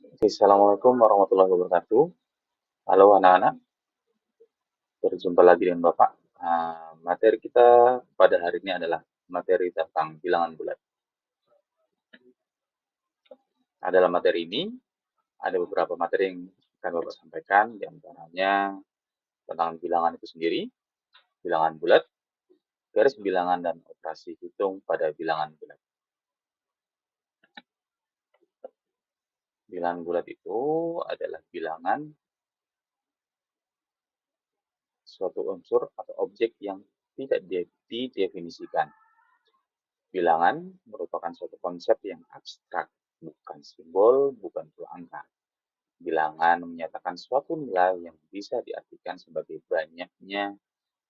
Oke, Assalamualaikum warahmatullahi wabarakatuh. Halo anak-anak, berjumpa lagi dengan Bapak. Materi kita pada hari ini adalah materi tentang bilangan bulat. Nah, dalam materi ini ada beberapa materi yang akan Bapak sampaikan, di antaranya tentang bilangan itu sendiri, bilangan bulat, garis bilangan dan operasi hitung pada bilangan bulat. Bilangan bulat itu adalah bilangan suatu unsur atau objek yang tidak didefinisikan. Bilangan merupakan suatu konsep yang abstrak, bukan simbol, bukan pola angka. Bilangan menyatakan suatu nilai yang bisa diartikan sebagai banyaknya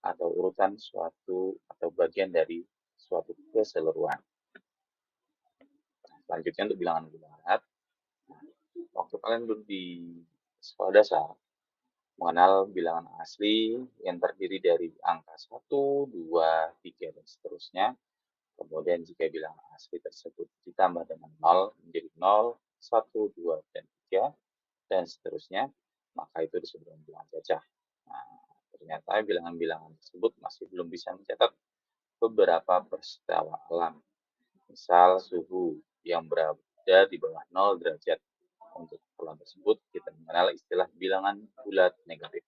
atau urutan suatu atau bagian dari suatu keseluruhan. Selanjutnya untuk bilangan bulat, waktu kalian duduk di sekolah dasar, mengenal bilangan asli yang terdiri dari angka 1, 2, 3, dan seterusnya. Kemudian jika bilangan asli tersebut ditambah dengan 0 menjadi 0, 1, 2, dan 3, dan seterusnya, maka itu disebut dengan bilangan cacah. Nah, ternyata bilangan-bilangan tersebut masih belum bisa mencatat beberapa peristiwa alam. Misal suhu yang berada di bawah 0 derajat. Untuk keperluan tersebut, kita mengenal istilah bilangan bulat negatif.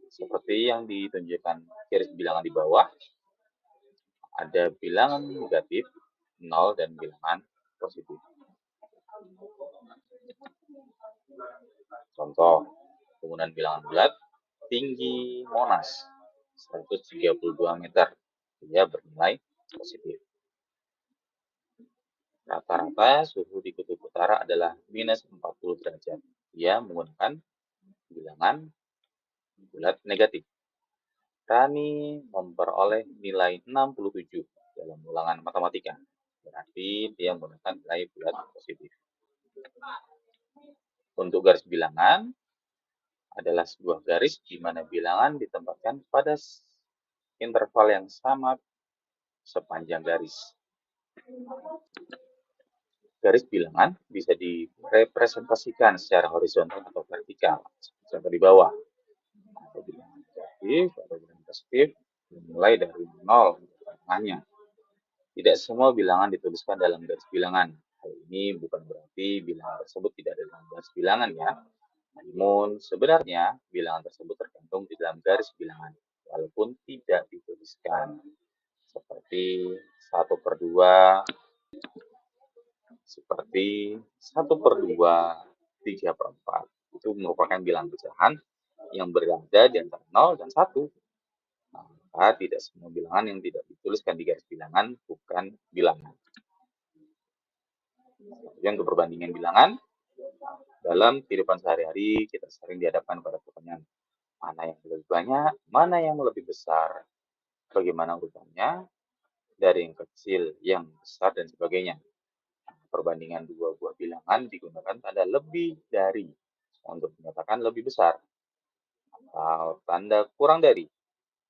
Seperti yang ditunjukkan garis bilangan di bawah, ada bilangan negatif, 0, dan bilangan positif. Contoh, penggunaan bilangan bulat, tinggi Monas 132 meter, dia bernilai positif. Rata-rata suhu di kutub utara adalah minus 40 derajat. Dia menggunakan bilangan bulat negatif. Rani memperoleh nilai 67 dalam ulangan matematika. Berarti dia menggunakan nilai bulat positif. Untuk garis bilangan adalah sebuah garis di mana bilangan ditempatkan pada interval yang sama sepanjang garis. Garis bilangan bisa direpresentasikan secara horizontal atau vertikal, seperti di bawah. Atau bilangan negatif atau bilangan positif dimulai dari 0 tengahnya. Tidak semua bilangan dituliskan dalam garis bilangan. Hal ini bukan berarti bilangan tersebut tidak ada dalam garis bilangan ya. Namun sebenarnya bilangan tersebut tergantung di dalam garis bilangan, walaupun tidak dituliskan. Seperti 1/2, seperti 1/2, 3/4. Itu merupakan bilangan pecahan yang berada di antara 0 dan 1. Maka tidak semua bilangan yang tidak dituliskan di garis bilangan bukan bilangan. Yang untuk perbandingan bilangan, dalam kehidupan sehari-hari kita sering dihadapkan pada pertanyaan, mana yang lebih banyak, mana yang lebih besar, bagaimana urutannya, dari yang kecil, yang besar, dan sebagainya. Perbandingan dua buah bilangan digunakan tanda lebih dari untuk menyatakan lebih besar, atau tanda kurang dari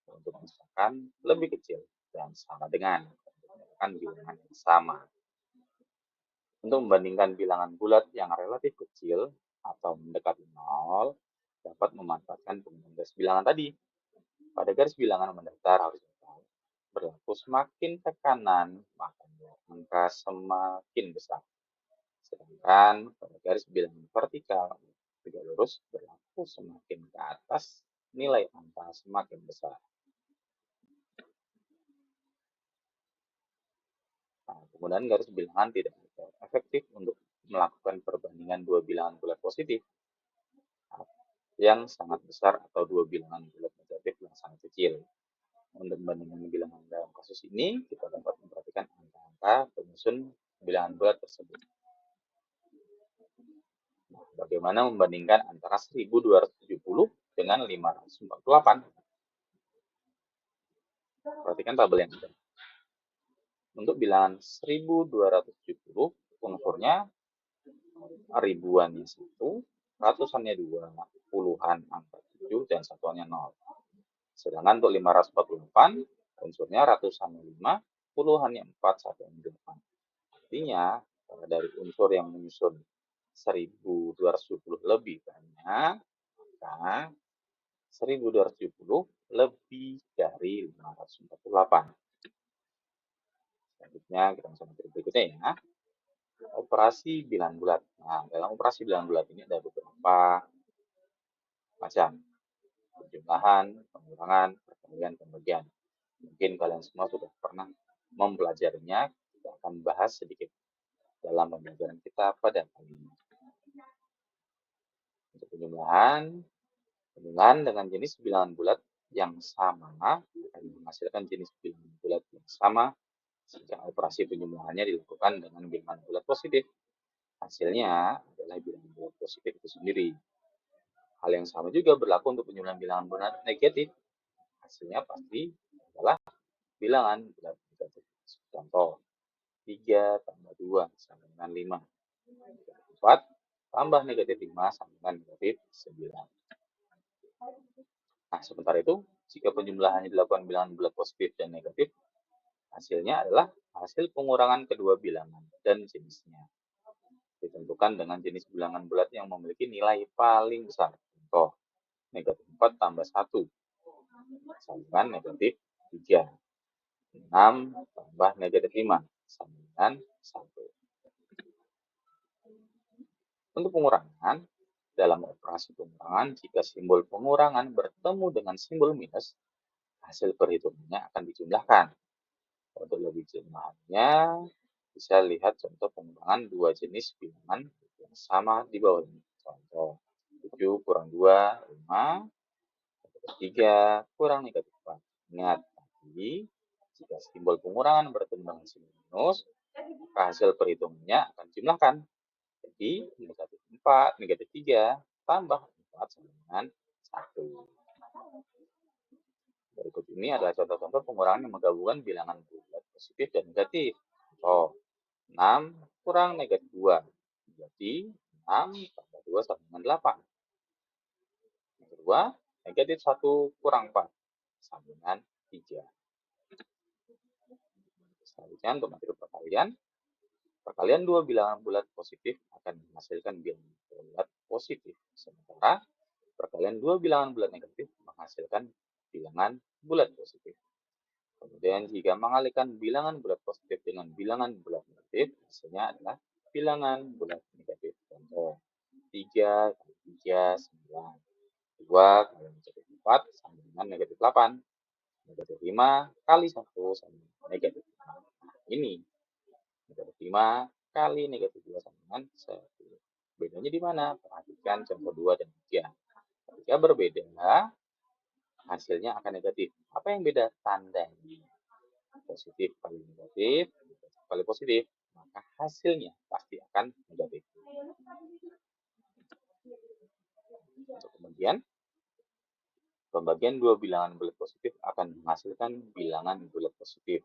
untuk menyatakan lebih kecil, dan sama dengan untuk menyatakan bilangan yang sama. Untuk membandingkan bilangan bulat yang relatif kecil atau mendekati 0, dapat memanfaatkan penggunaan garis bilangan tadi. Pada garis bilangan mendatar horizontal, berlaku semakin ke kanan, maka angka semakin besar. Sedangkan pada garis bilangan vertikal, tegak lurus, berlaku semakin ke atas, nilai angka semakin besar. Penggunaan garis bilangan tidak efektif untuk melakukan perbandingan dua bilangan bulat positif yang sangat besar atau dua bilangan bulat negatif yang sangat kecil. Untuk membandingkan bilangan dalam kasus ini, kita dapat memperhatikan angka-angka penyusun bilangan bulat tersebut. Nah, bagaimana membandingkan antara 1270 dengan 548? Perhatikan tabel yang ada. Untuk bilangan 1270, unsurnya ribuannya 1, ratusannya 2, puluhan angka 7, dan satuannya 0. Sedangkan untuk 548, unsurnya ratusannya 5, puluhannya 4, satuannya 8. Artinya, dari unsur yang menyusun 1270 lebih banyak, maka 1270 lebih dari 548. Selanjutnya kita masuk materi berikutnya ya. Operasi bilangan bulat. Nah, dalam operasi bilangan bulat ini ada beberapa macam. Penjumlahan, pengurangan, perkalian, pembagian. Mungkin kalian semua sudah pernah mempelajarinya. Kita akan bahas sedikit dalam pembelajaran kita pada kali ini. Untuk penjumlahan dengan jenis bilangan bulat yang sama akan menghasilkan jenis bilangan bulat yang sama jika operasi penjumlahannya dilakukan dengan bilangan bulat positif. Hasilnya adalah bilangan bulat positif itu sendiri. Hal yang sama juga berlaku untuk penjumlahan bilangan bulat negatif. Hasilnya pasti adalah bilangan bulat negatif. Contoh, 3 tambah 2 sama dengan 5. 4 tambah negatif 5 sama dengan negatif 9. Nah, sementara itu, jika penjumlahannya dilakukan bilangan bulat positif dan negatif, hasilnya adalah hasil pengurangan kedua bilangan dan jenisnya. Ditentukan dengan jenis bilangan bulat yang memiliki nilai paling besar. Contoh, negatif 4 tambah 1 sama dengan negatif 3. 6 tambah negatif 5 sama dengan 1. Untuk pengurangan, dalam operasi pengurangan, jika simbol pengurangan bertemu dengan simbol minus, hasil perhitungannya akan dijumlahkan. Untuk lebih jelasnya, bisa lihat contoh pengurangan dua jenis bilangan yang sama di bawah ini. Contoh, 7 kurang 2, 5, 3 kurang negatif 4. Ingat, tadi, jika simbol pengurangan bertemu dengan simbol minus, maka hasil perhitungannya akan dijumlahkan. Jadi, negatif 4, negatif 3, tambah 4 sama dengan 1. Berikut ini adalah contoh-contoh pengurangan yang menggabungkan bilangan bulat positif dan negatif. Contoh, 6 kurang negatif 2. Jadi, 6 tambah 2 sama dengan 8. Yang kedua, negatif 1 kurang 4 sama dengan 3. Selanjutnya, untuk materi perkalian. Perkalian dua bilangan bulat positif akan menghasilkan bilangan bulat positif. Sementara, perkalian dua bilangan bulat negatif menghasilkan bilangan bulat positif. Kemudian jika mengalihkan bilangan bulat positif dengan bilangan bulat negatif, hasilnya adalah bilangan bulat negatif. Contoh, 3 kali 3, 9. 2 kali negatif 4 sama dengan negatif 8. Negatif 5 kali 1 sama dengan negatif 5. Nah, ini negatif 5 kali negatif 2 sama dengan 1. Bedanya di mana? Perhatikan contoh 2 dan 3. Ketika berbeda, hasilnya akan negatif. Apa yang beda? Tandanya. Positif kali negatif, negatif kali positif, maka hasilnya pasti akan negatif. Untuk kemudian, pembagian dua bilangan bulat positif akan menghasilkan bilangan bulat positif.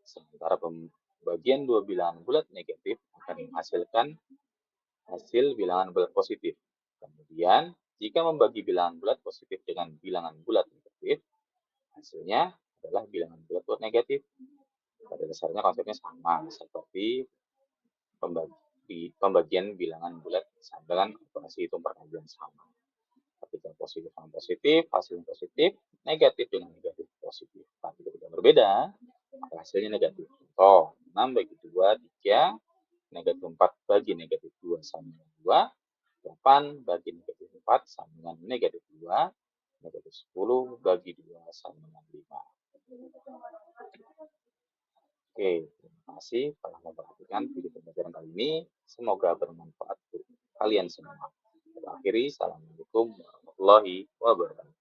Sementara pembagian dua bilangan bulat negatif akan menghasilkan hasil bilangan bulat positif. Kemudian, jika membagi bilangan bulat positif dengan bilangan bulat negatif, hasilnya adalah bilangan bulat negatif. Pada dasarnya konsepnya sama seperti pembagian bilangan bulat dengan operasi hitung perkalian sama. Ketika positif sama positif, hasilnya positif, negatif dengan negatif positif. Tapi ketika berbeda, maka hasilnya negatif. Contoh, 6 bagi 2, 3, negatif 4 bagi negatif 2 sama dengan 2, 8 bagi negatif 4 sama dengan negatif 2, negatif 10 bagi 2 sama dengan 5. Oke, terima kasih telah memperhatikan video pembelajaran kali ini. Semoga bermanfaat untuk kalian semua. Kita akhiri, Assalamualaikum warahmatullahi wabarakatuh.